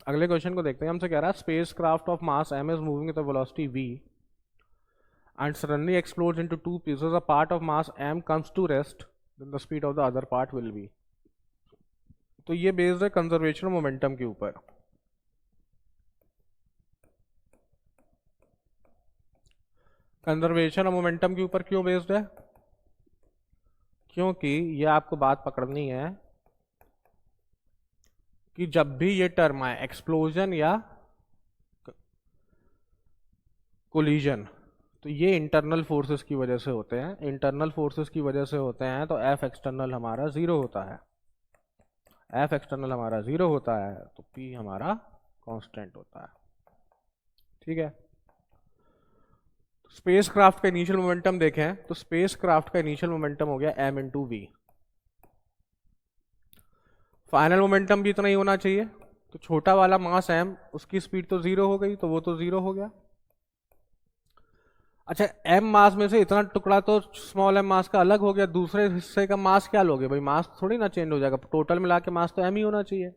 अगले क्वेश्चन को देखते हैं। हमसे कह रहा है space craft of mass m is moving with velocity v and suddenly explodes into two pieces. A part of mass m comes to rest, then the speed of the other part will be. तो ये based है conservation momentum के ऊपर। Conservation momentum के ऊपर क्यों based है? क्योंकि ये आपको बात पकड़नी है कि जब भी ये टर्म आए एक्सप्लोजन या कोलिजन, तो ये इंटरनल फोर्सेस की वजह से होते हैं। इंटरनल फोर्सेस की वजह से होते हैं तो एफ एक्सटर्नल हमारा जीरो होता है। एफ एक्सटर्नल हमारा जीरो होता है तो पी हमारा कांस्टेंट होता है। ठीक है। स्पेस क्राफ्ट का इनिशियल मोमेंटम देखें तो स्पेस क्राफ्ट का इनिशियल मोमेंटम हो गया m into v. Final momentum भी इतना ही होना चाहिए। तो छोटा वाला मास m, उसकी स्पीड तो जीरो हो गई, तो वो तो जीरो हो गया। अच्छा, m मास में से इतना टुकड़ा तो स्मॉल m मास का अलग हो गया, दूसरे हिस्से का मास क्या लोगे भाई? मास थोड़ी ना चेंज हो जाएगा, टोटल मिला के मास तो m ही होना चाहिए।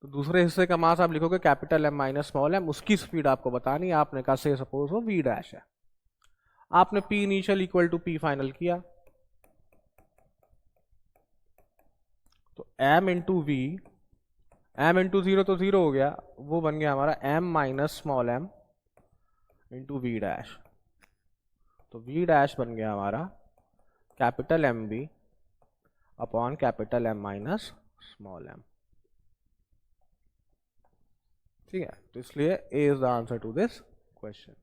तो दूसरे हिस्से का मास आप लिखोगे capital M minus small m, उसकी स्पीड आपको बतानी है। आपने कहा से सपोज वो v डैश है, आपने p initial equal to p final किया, तो m into v, m into zero तो जीरो हो गया, वो बन गया हमारा m minus small m into v dash. तो v डैश बन गया हमारा capital M v upon capital M minus small m। ठीक है, तो इसलिए A is the answer to this question.